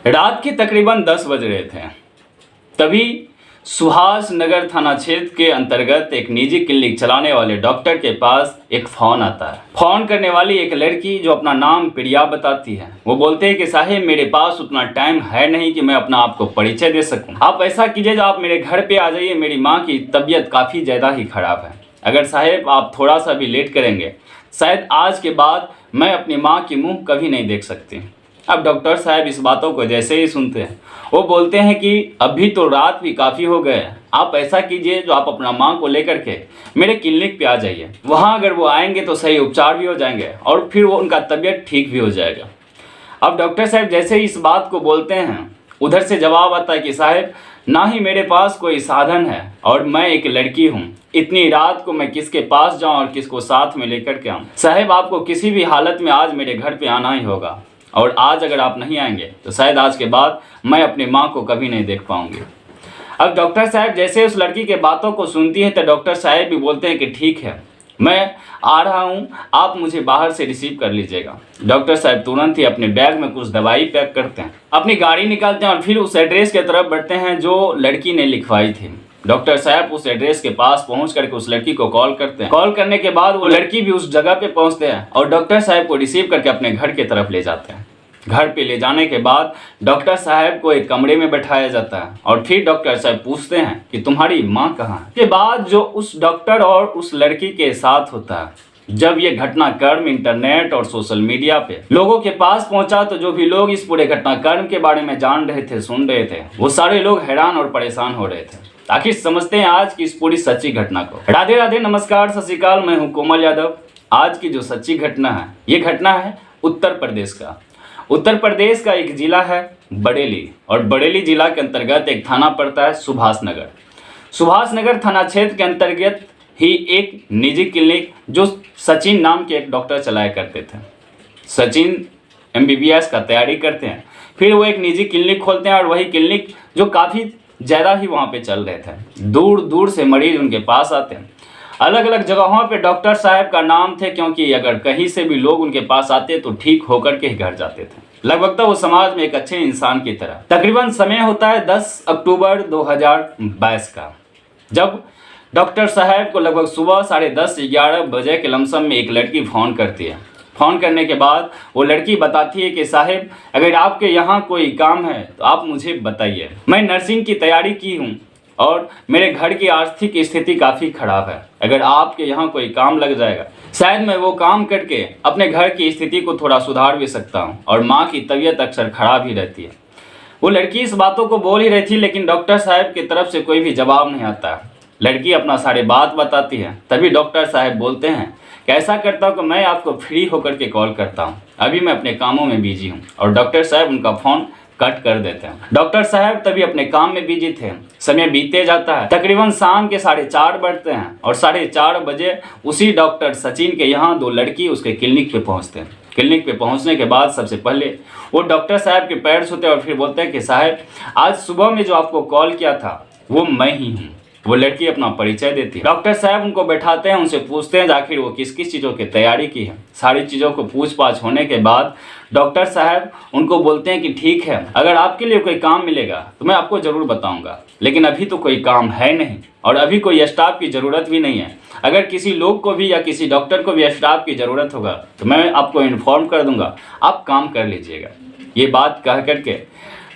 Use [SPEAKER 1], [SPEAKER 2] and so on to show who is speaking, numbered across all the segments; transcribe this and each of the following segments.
[SPEAKER 1] रात के तकरीबन 10 बज रहे थे। तभी सुभाष नगर थाना क्षेत्र के अंतर्गत एक निजी क्लिनिक चलाने वाले डॉक्टर के पास एक फ़ोन आता है। फ़ोन करने वाली एक लड़की जो अपना नाम प्रिया बताती है, वो बोलते हैं कि साहिब मेरे पास उतना टाइम है नहीं कि मैं अपना आपको परिचय दे सकूं। आप ऐसा कीजिए, जो आप मेरे घर पे आ जाइए, मेरी माँ की तबीयत काफ़ी ज़्यादा ही ख़राब है। अगर साहिब आप थोड़ा सा भी लेट करेंगे, शायद आज के बाद मैं अपनी माँ की मुँह कभी नहीं देख सकती। अब डॉक्टर साहब इस बातों को जैसे ही सुनते हैं, वो बोलते हैं कि अभी तो रात भी काफ़ी हो गए हैं, आप ऐसा कीजिए, जो आप अपना माँ को लेकर के मेरे क्लिनिक पे आ जाइए। वहाँ अगर वो आएंगे तो सही उपचार भी हो जाएंगे और फिर वो उनका तबीयत ठीक भी हो जाएगा। अब डॉक्टर साहब जैसे ही इस बात को बोलते हैं, उधर से जवाब आता है कि साहब ना ही मेरे पास कोई साधन है और मैं एक लड़की हूँ, इतनी रात को मैं किसके पास जाऊँ और किसको साथ में लेकर के आऊँ। साहब आपको किसी भी हालत में आज मेरे घर पे आना ही होगा, और आज अगर आप नहीं आएंगे तो शायद आज के बाद मैं अपनी माँ को कभी नहीं देख पाऊंगी। अब डॉक्टर साहब जैसे उस लड़की के बातों को सुनती हैं तो डॉक्टर साहब भी बोलते हैं कि ठीक है, मैं आ रहा हूँ, आप मुझे बाहर से रिसीव कर लीजिएगा। डॉक्टर साहब तुरंत ही अपने बैग में कुछ दवाई पैक करते हैं, अपनी गाड़ी निकालते हैं और फिर उस एड्रेस की तरफ बढ़ते हैं जो लड़की ने लिखवाई थी। डॉक्टर साहब उस एड्रेस के पास पहुंच करके उस लड़की को कॉल करते हैं। कॉल करने के बाद वो लड़की भी उस जगह पे पहुंचते हैं और डॉक्टर साहब को रिसीव करके अपने घर की तरफ ले जाते हैं। घर पे ले जाने के बाद डॉक्टर साहब को एक कमरे में बैठाया जाता है और फिर डॉक्टर साहब पूछते हैं कि तुम्हारी माँ कहाँ है। के बाद जो उस डॉक्टर और उस लड़की के साथ होता है, जब ये घटनाक्रम इंटरनेट और सोशल मीडिया पे लोगों के पास पहुंचा, तो जो भी लोग इस पूरे घटनाक्रम के बारे में जान रहे थे, सुन रहे थे, वो सारे लोग हैरान और परेशान हो रहे थे। आखिर समझते हैं आज की इस पूरी सच्ची घटना को। राधे राधे, नमस्कार, सत श्री अकाल, मैं हूँ कोमल यादव। आज की जो सच्ची घटना है, ये घटना है उत्तर प्रदेश का। उत्तर प्रदेश का एक जिला है बरेली, और बरेली जिला के अंतर्गत एक थाना पड़ता है सुभाष नगर। सुभाष नगर थाना क्षेत्र के अंतर्गत ही एक निजी क्लिनिक जो सचिन नाम के एक डॉक्टर चलाया करते थे। सचिन MBBS का तैयारी करते हैं, फिर वो एक निजी क्लिनिक खोलते हैं और वही क्लिनिक जो काफ़ी ज़्यादा ही वहाँ पे चल रहे थे। दूर दूर से मरीज उनके पास आते हैं। अलग अलग जगहों पे डॉक्टर साहब का नाम थे, क्योंकि अगर कहीं से भी लोग उनके पास आते तो ठीक होकर के ही घर जाते थे। लगभग तो वो समाज में एक अच्छे इंसान की तरह। तकरीबन समय होता है 10 अक्टूबर 2022 का, जब डॉक्टर साहब को लगभग सुबह 10:30 से 11 बजे के लमसम में एक लड़की फ़ोन करती है। फ़ोन करने के बाद वो लड़की बताती है कि साहब अगर आपके यहाँ कोई काम है तो आप मुझे बताइए, मैं नर्सिंग की तैयारी की हूँ और मेरे घर की आर्थिक स्थिति काफ़ी ख़राब है। अगर आपके यहाँ कोई काम लग जाएगा, शायद मैं वो काम करके अपने घर की स्थिति को थोड़ा सुधार भी सकता हूँ, और माँ की तबीयत अक्सर ख़राब ही रहती है। वो लड़की इस बातों को बोल ही रही थी, लेकिन डॉक्टर साहब की तरफ से कोई भी जवाब नहीं आता है। लड़की अपना सारे बात बताती है, तभी डॉक्टर साहब बोलते हैं कि ऐसा करता हूँ कि मैं आपको फ्री होकर के कॉल करता हूँ, अभी मैं अपने कामों में बिजी हूँ। और डॉक्टर साहब उनका फ़ोन कट कर देते हैं। डॉक्टर साहब तभी अपने काम में बिजी थे। समय बीते जाता है, तकरीबन शाम के 4:30 बजते हैं और 4:30 बजे उसी डॉक्टर सचिन के यहाँ दो लड़की उसके क्लिनिक पे पहुँचते हैं। क्लिनिक पे पहुँचने के बाद सबसे पहले वो डॉक्टर साहब के पैर छूते और फिर बोलते हैं कि साहब आज सुबह में जो आपको कॉल किया था वो मैं ही हूँ। वो लड़की अपना परिचय देती है। डॉक्टर साहब उनको बैठाते हैं, उनसे पूछते हैं आखिर वो किस किस चीज़ों की तैयारी की है। सारी चीज़ों को पूछ पाछ होने के बाद डॉक्टर साहब उनको बोलते हैं कि ठीक है, अगर आपके लिए कोई काम मिलेगा तो मैं आपको ज़रूर बताऊंगा, लेकिन अभी तो कोई काम है नहीं और अभी कोई स्टाफ की ज़रूरत भी नहीं है। अगर किसी लोग को भी या किसी डॉक्टर को भी स्टाफ की ज़रूरत होगा तो मैं आपको इन्फॉर्म कर दूंगा, आप काम कर लीजिएगा। ये बात कह करके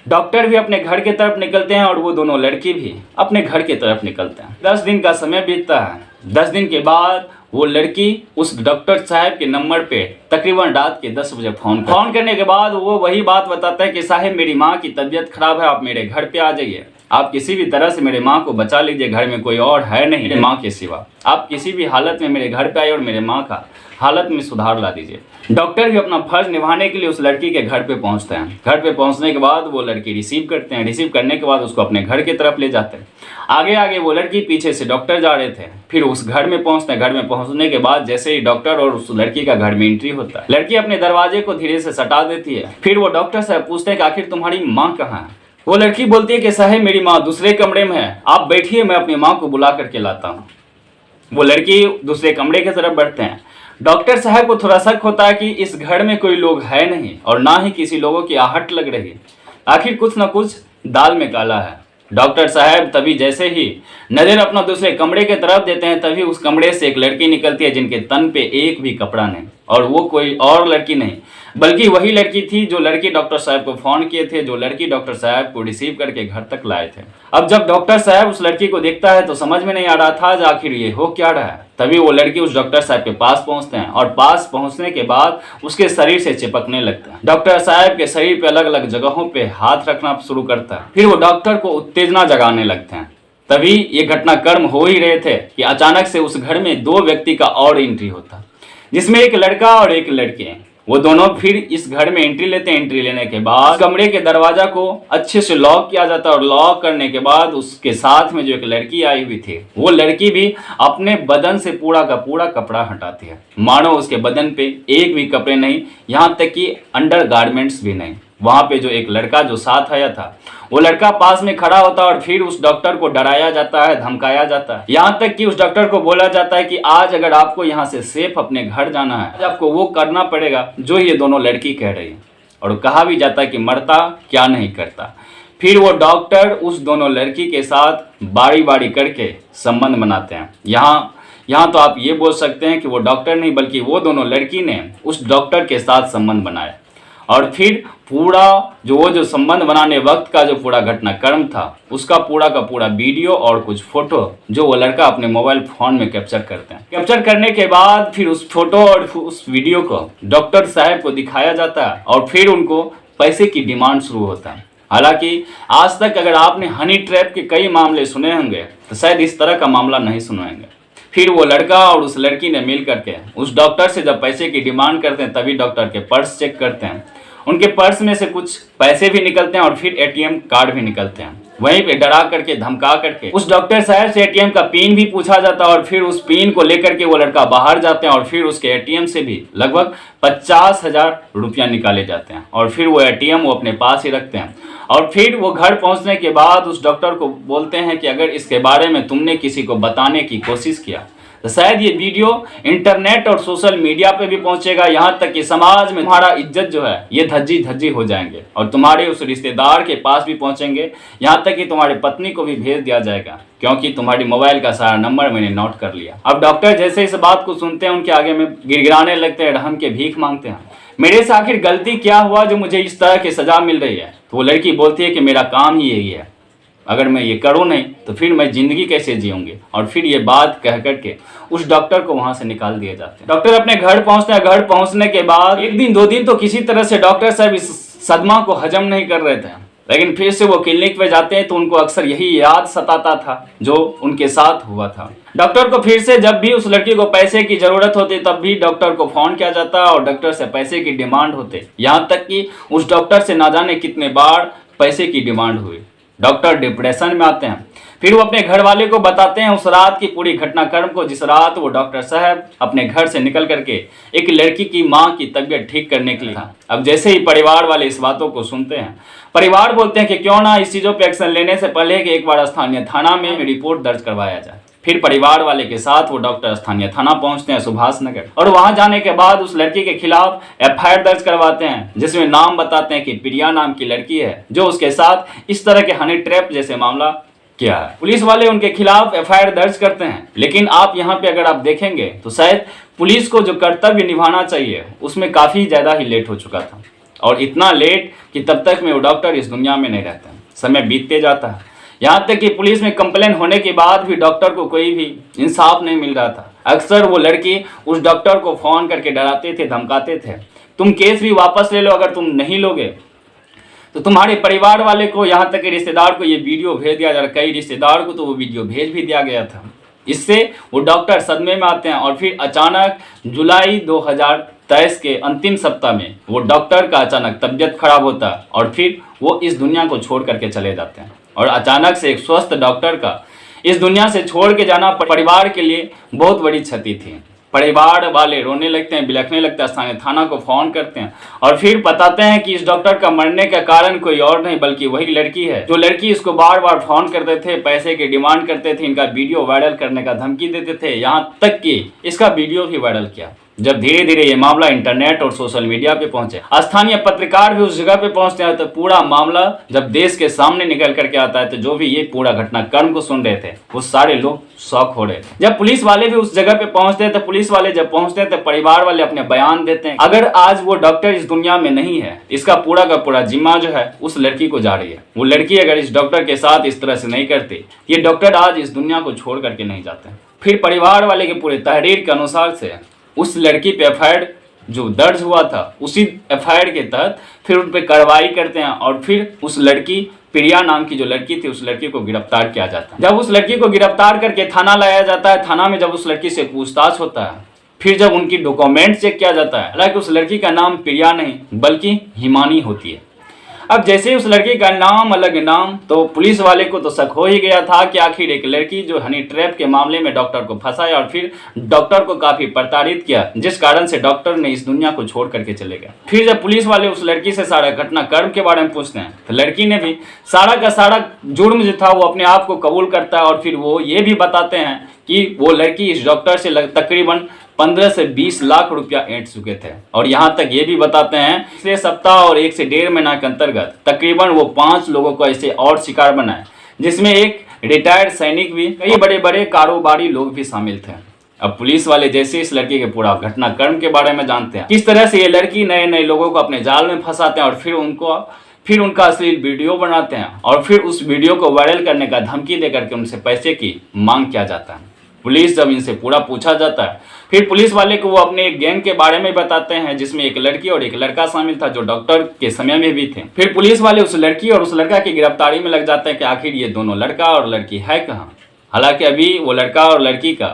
[SPEAKER 1] डॉक्टर भी अपने घर की तरफ निकलते हैं और वो दोनों लड़की भी अपने घर की तरफ निकलते हैं। 10 दिन का समय बीतता है। 10 दिन के बाद वो लड़की उस डॉक्टर साहब के नंबर पे तकरीबन रात के 10 बजे फ़ोन करने के बाद वो वही बात बताता है कि साहब मेरी माँ की तबीयत ख़राब है, आप मेरे घर पे आ जाइए, आप किसी भी तरह से मेरे माँ को बचा लीजिए, घर में कोई और है नहीं मेरे माँ के सिवा, आप किसी भी हालत में मेरे घर पे आइए और मेरे माँ का हालत में सुधार ला दीजिए। डॉक्टर भी अपना फर्ज निभाने के लिए उस लड़की के घर पे पहुंचते हैं। घर पे पहुंचने के बाद वो लड़की रिसीव करते हैं। रिसीव करने के बाद उसको अपने घर की तरफ ले जाते हैं। आगे आगे वो लड़की, पीछे से डॉक्टर जा रहे थे। फिर उस घर में पहुंचते हैं। घर में पहुंचने के बाद जैसे ही डॉक्टर और उस लड़की का घर में एंट्री होता है, लड़की अपने दरवाजे को धीरे से सटा देती है। फिर वो डॉक्टर से पूछते हैं कि आखिर तुम्हारी माँ कहाँ है। वो लड़की बोलती है कि साहब मेरी माँ दूसरे कमरे में है, आप बैठिए, मैं अपनी माँ को बुला करके लाता हूँ। वो लड़की दूसरे कमरे की तरफ बढ़ते हैं। डॉक्टर साहब को थोड़ा शक होता है कि इस घर में कोई लोग है नहीं और ना ही किसी लोगों की आहट लग रही। आखिर कुछ न कुछ दाल में काला है। डॉक्टर साहब तभी जैसे ही नजर अपना दूसरे कमरे के तरफ देते हैं, तभी उस कमरे से एक लड़की निकलती है जिनके तन पे एक भी कपड़ा नहीं, और वो कोई और लड़की नहीं बल्कि वही लड़की थी जो लड़की डॉक्टर साहब को फोन किए थे, जो लड़की डॉक्टर साहब को रिसीव करके घर तक लाए थे। अब जब डॉक्टर साहब उस लड़की को देखता है तो समझ में नहीं आ रहा था आखिर ये हो क्या रहा है। तभी वो लड़की उस डॉक्टर साहब के पास पहुंचते हैं और पास पहुंचने के बाद उसके शरीर से चिपकने लगता है। डॉक्टर साहब के शरीर पे अलग अलग जगहों पे हाथ रखना शुरू करता है। फिर वो डॉक्टर को उत्तेजना जगाने लगते हैं। तभी ये घटनाक्रम हो ही रहे थे कि अचानक से उस घर में दो व्यक्ति का और एंट्री होता, जिसमें एक लड़का और एक लड़की है। वो दोनों फिर इस घर में एंट्री लेते हैं। एंट्री लेने के बाद कमरे के दरवाजा को अच्छे से लॉक किया जाता है और लॉक करने के बाद उसके साथ में जो एक लड़की आई हुई थी, वो लड़की भी अपने बदन से पूरा का पूरा कपड़ा हटाती है, मानो उसके बदन पे एक भी कपड़े नहीं, यहाँ तक कि अंडर गारमेंट्स भी नहीं। वहां पे जो एक लड़का जो साथ आया था, वो लड़का पास में खड़ा होता और फिर उस डॉक्टर को डराया जाता है, धमकाया जाता है, यहाँ तक कि उस डॉक्टर को बोला जाता है कि आज अगर आपको यहाँ से सेफ अपने घर जाना है, आज आपको वो करना पड़ेगा जो ये दोनों लड़की कह रही है। और कहा भी जाता है कि मरता क्या नहीं करता। फिर वो डॉक्टर उस दोनों लड़की के साथ बारी बारी करके संबंध बनाते हैं। यहाँ तो आप ये बोल सकते हैं कि वो डॉक्टर नहीं बल्कि वो दोनों लड़की ने उस डॉक्टर के साथ संबंध बनाया। और फिर पूरा जो संबंध बनाने वक्त का जो पूरा घटनाक्रम था, उसका पूरा का पूरा वीडियो और कुछ फोटो जो वो लड़का अपने मोबाइल फोन में कैप्चर करते हैं। कैप्चर करने के बाद फिर उस फोटो और उस वीडियो को डॉक्टर साहब को दिखाया जाता है और फिर उनको पैसे की डिमांड शुरू होता है। हालांकि आज तक अगर आपने हनी ट्रैप के कई मामले सुने होंगे तो शायद इस तरह का मामला नहीं सुने होंगे। फिर वो लड़का और उस लड़की ने मिल करके उस डॉक्टर से जब पैसे की डिमांड करते हैं, तभी डॉक्टर के पर्स चेक करते हैं। उनके पर्स में से कुछ पैसे भी निकलते हैं और फिर एटीएम कार्ड भी निकलते हैं। वहीं पे डरा करके धमका करके उस डॉक्टर साहब से एटीएम का पिन भी पूछा जाता है और फिर उस पिन को लेकर के वो लड़का बाहर जाते हैं और फिर उसके एटीएम से भी लगभग 50,000 रुपया निकाले जाते हैं और फिर वो एटीएम वो अपने पास ही रखते हैं। और फिर वो घर पहुंचने के बाद उस डॉक्टर को बोलते हैं कि अगर इसके बारे में तुमने किसी को बताने की कोशिश किया तो शायद ये वीडियो इंटरनेट और सोशल मीडिया पे भी पहुंचेगा, यहाँ तक कि समाज में तुम्हारा इज्जत जो है ये धज्जी धज्जी हो जाएंगे और तुम्हारे उस रिश्तेदार के पास भी पहुंचेंगे, यहाँ तक कि तुम्हारी पत्नी को भी भेज दिया जाएगा क्योंकि तुम्हारी मोबाइल का सारा नंबर मैंने नोट कर लिया। अब डॉक्टर जैसे इस बात को सुनते हैं, उनके आगे में गिड़गिड़ाने लगते हैं, रहम के भीख मांगते हैं, मेरे से आखिर गलती क्या हुआ जो मुझे इस तरह की सजा मिल रही है। तो वो लड़की बोलती है कि मेरा काम ही यही है, अगर मैं ये करूँ नहीं तो फिर मैं जिंदगी कैसे जीऊंगी। और फिर ये बात कह करके उस डॉक्टर को वहां से निकाल दिए जाते हैं। डॉक्टर अपने घर पहुंचते हैं। घर पहुंचने के बाद एक दिन दो दिन तो किसी तरह से डॉक्टर साहब इस सदमा को हजम नहीं कर रहे थे, लेकिन फिर से वो क्लिनिक पे जाते हैं तो उनको अक्सर यही याद सताता था जो उनके साथ हुआ था। डॉक्टर को फिर से जब भी उस लड़की को पैसे की जरूरत होती तब भी डॉक्टर को फोन किया जाता और डॉक्टर से पैसे की डिमांड होते, यहाँ तक कि उस डॉक्टर से ना जाने कितने बार पैसे की डिमांड हुई। डॉक्टर डिप्रेशन में आते हैं। फिर वो अपने घर वाले को बताते हैं उस रात की पूरी घटनाक्रम को, जिस रात वो डॉक्टर साहब अपने घर से निकल करके एक लड़की की मां की तबीयत ठीक करने के लिए था। अब जैसे ही परिवार वाले इस बातों को सुनते हैं, परिवार बोलते हैं कि क्यों ना इस चीज़ों पे एक्शन लेने से पहले कि एक बार स्थानीय थाना में रिपोर्ट दर्ज करवाया जाए। फिर परिवार वाले के साथ वो डॉक्टर स्थानीय थाना पहुंचते हैं सुभाष नगर, और वहां जाने के बाद उस लड़की के खिलाफ एफआईआर दर्ज करवाते हैं, जिसमें नाम बताते हैं कि प्रिया नाम की लड़की है जो उसके साथ इस तरह के हनी ट्रैप जैसे मामला किया है। पुलिस वाले उनके खिलाफ एफआईआर दर्ज करते हैं, लेकिन आप यहाँ पे अगर आप देखेंगे तो शायद पुलिस को जो कर्तव्य निभाना चाहिए उसमें काफी ज्यादा ही लेट हो चुका था, और इतना लेट कि तब तक में वो डॉक्टर इस दुनिया में नहीं रहता। समय बीतते जाता है, यहाँ तक कि पुलिस में कंप्लेन होने के बाद भी डॉक्टर को कोई भी इंसाफ नहीं मिल रहा था। अक्सर वो लड़की उस डॉक्टर को फोन करके डराते थे, धमकाते थे, तुम केस भी वापस ले लो, अगर तुम नहीं लोगे तो तुम्हारे परिवार वाले को, यहाँ तक कि रिश्तेदार को ये वीडियो भेज दिया जा रहा। कई रिश्तेदार को तो वो वीडियो भेज भी दिया गया था। इससे वो डॉक्टर सदमे में आते हैं और फिर अचानक जुलाई 2023 के अंतिम सप्ताह में वो डॉक्टर का अचानक तबीयत खराब होता है और फिर वो इस दुनिया को छोड़ करके चले जाते हैं। और अचानक से एक स्वस्थ डॉक्टर का इस दुनिया से छोड़ के जाना परिवार के लिए बहुत बड़ी क्षति थी। परिवार वाले रोने लगते हैं, बिलखने लगते हैं, स्थानीय थाना को फोन करते हैं और फिर बताते हैं कि इस डॉक्टर का मरने का कारण कोई और नहीं बल्कि वही लड़की है जो लड़की इसको बार बार फोन करते थे, पैसे की डिमांड करते थे, इनका वीडियो वायरल करने का धमकी देते थे, यहाँ तक कि इसका वीडियो भी वायरल किया। जब धीरे धीरे ये मामला इंटरनेट और सोशल मीडिया पे पहुंचे, स्थानीय पत्रकार भी उस जगह पे पहुंचते हैं, तो पूरा मामला जब देश के सामने निकल करके आता है, तो जो भी ये पूरा घटनाक्रम को सुन रहे थे वो सारे लोग शॉक हो रहे थे। जब पुलिस वाले भी उस जगह पे पहुंचते हैं, तो पुलिस वाले जब पहुंचते हैं तो परिवार वाले अपने बयान देते हैं। अगर आज वो डॉक्टर इस दुनिया में नहीं है, इसका पूरा का पूरा जिम्मा जो है उस लड़की को जा रही है। वो लड़की अगर इस डॉक्टर के साथ इस तरह से नहीं करती, ये डॉक्टर आज इस दुनिया को छोड़ करके नहीं जाते। फिर परिवार वाले के पूरे तहरीर के अनुसार से उस लड़की पे एफआईआर जो दर्ज हुआ था, उसी एफआईआर के तहत फिर उन पर कार्रवाई करते हैं और फिर उस लड़की प्रिया नाम की जो लड़की थी, उस लड़की को गिरफ्तार किया जाता है। जब उस लड़की को गिरफ्तार करके थाना लाया जाता है, थाना में जब उस लड़की से पूछताछ होता है, फिर जब उनकी डॉक्यूमेंट चेक किया जाता है, हालांकि उस लड़की का नाम प्रिया नहीं बल्कि हिमानी होती है। अब जैसे उस लड़की का नाम अलग नाम, तो पुलिस वाले को तो शक हो ही गया था कि आखिर एक लड़की जो हनी ट्रैप के मामले में डॉक्टर को फंसाया और फिर डॉक्टर को काफी प्रताड़ित किया, जिस कारण से डॉक्टर ने इस दुनिया को छोड़ करके चले गए। फिर जब पुलिस वाले उस लड़की से सारा घटनाक्रम के बारे में पूछते हैं, तो लड़की ने भी सारा का सारा जुर्म जो था वो अपने आप को कबूल करता है और फिर वो ये भी बताते हैं कि वो लड़की इस डॉक्टर से तकरीबन 15 से 20 लाख रुपया ऐंठ चुके थे। और यहाँ तक ये भी बताते हैं पिछले सप्ताह और 1 से 1.5 महीना के अंतर्गत तकरीबन वो 5 लोगों को ऐसे और शिकार बनाए, जिसमें एक रिटायर्ड सैनिक भी, कई बड़े बड़े कारोबारी लोग भी शामिल थे। अब पुलिस वाले जैसे इस लड़की के पूरा घटनाक्रम के बारे में जानते हैं, किस तरह से ये लड़की नए नए लोगों को अपने जाल में फंसाते हैं और फिर उनका अश्लील वीडियो बनाते हैं और फिर उस वीडियो को वायरल करने का धमकी देकर के उनसे पैसे की मांग किया जाता है। पुलिस जब इनसे पूरा पूछा जाता है, फिर पुलिस वाले को वो अपने एक गैंग के बारे में बताते हैं, जिसमें एक लड़की और एक लड़का शामिल था जो डॉक्टर के समय में भी थे। फिर पुलिस वाले उस लड़की और उस लड़का की गिरफ्तारी में लग जाते हैं कि आखिर ये दोनों लड़का और लड़की है कहाँ। हालांकि अभी वो लड़का और लड़की का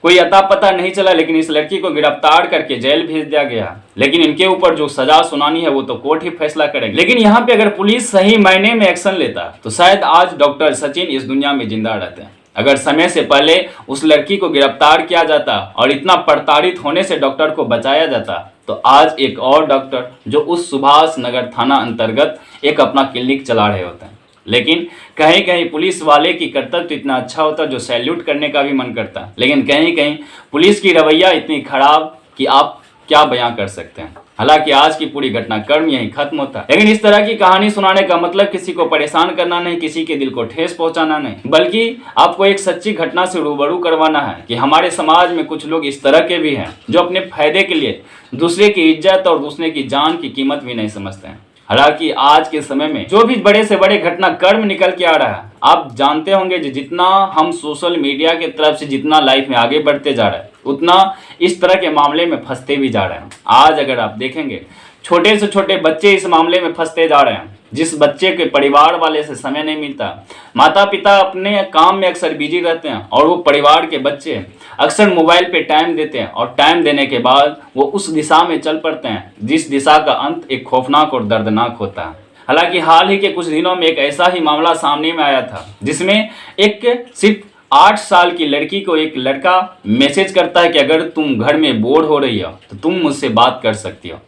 [SPEAKER 1] कोई अता पता नहीं चला, लेकिन इस लड़की को गिरफ्तार करके जेल भेज दिया गया। लेकिन इनके ऊपर जो सजा सुनानी है वो तो कोर्ट ही फैसला करेगी। लेकिन यहाँ पे अगर पुलिस सही मायने में एक्शन लेता तो शायद आज डॉक्टर सचिन इस दुनिया में जिंदा रहते हैं। अगर समय से पहले उस लड़की को गिरफ्तार किया जाता और इतना प्रताड़ित होने से डॉक्टर को बचाया जाता, तो आज एक और डॉक्टर जो उस सुभाष नगर थाना अंतर्गत एक अपना क्लिनिक चला रहे होते हैं। लेकिन कहीं कहीं पुलिस वाले की कर्तव्य इतना अच्छा होता जो सैल्यूट करने का भी मन करता, लेकिन कहीं कहीं पुलिस की रवैया इतनी खराब कि आप क्या बयां कर सकते हैं। हालांकि आज की पूरी घटनाक्रम यहीं खत्म होता है, लेकिन इस तरह की कहानी सुनाने का मतलब किसी को परेशान करना नहीं, किसी के दिल को ठेस पहुंचाना नहीं, बल्कि आपको एक सच्ची घटना से रूबरू करवाना है कि हमारे समाज में कुछ लोग इस तरह के भी हैं जो अपने फायदे के लिए दूसरे की इज्जत और दूसरे की जान की कीमत भी नहीं समझते हैं। हालांकि आज के समय में जो भी बड़े से बड़े घटनाक्रम निकल के आ रहा है, आप जानते होंगे जितना हम सोशल मीडिया की तरफ से जितना लाइफ में आगे बढ़ते जा रहा है, उतना इस तरह के मामले में फंसते भी जा रहे हैं। आज अगर आप देखेंगे छोटे से छोटे बच्चे इस मामले में फंसते जा रहे हैं। जिस बच्चे के परिवार वाले से समय नहीं मिलता, माता पिता अपने काम में अक्सर बिजी रहते हैं और वो परिवार के बच्चे अक्सर मोबाइल पे टाइम देते हैं और टाइम देने के बाद वो उस दिशा में चल पड़ते हैं जिस दिशा का अंत एक खौफनाक और दर्दनाक होता है। हालांकि हाल ही के कुछ दिनों में एक ऐसा ही मामला सामने में आया था जिसमें एक सिर्फ 8 साल की लड़की को एक लड़का मैसेज करता है कि अगर तुम घर में बोर हो रही हो तो तुम मुझसे बात कर सकती हो।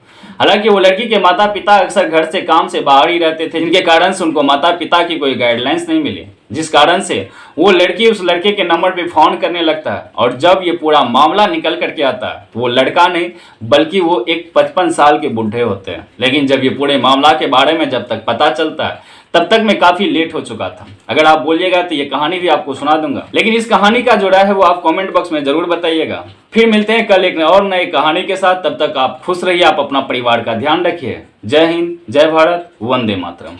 [SPEAKER 1] हालांकि वो लड़की के माता पिता अक्सर घर से काम से बाहर ही रहते थे, जिनके कारण से उनको माता पिता की कोई गाइडलाइंस नहीं मिली, जिस कारण से वो लड़की उस लड़के के नंबर पे फोन करने लगता है। और जब ये पूरा मामला निकल करके आता है तो वो लड़का नहीं बल्कि वो एक 55 साल के बुढ़े होते हैं। लेकिन जब ये पूरे मामला के बारे में जब तक पता चलता है तब तक मैं काफी लेट हो चुका था। अगर आप बोलिएगा तो ये कहानी भी आपको सुना दूंगा, लेकिन इस कहानी का जो राय है वो आप कमेंट बॉक्स में जरूर बताइएगा। फिर मिलते हैं कल एक और नई कहानी के साथ। तब तक आप खुश रहिए, आप अपना परिवार का ध्यान रखिए। जय हिंद, जय भारत, वंदे मातरम।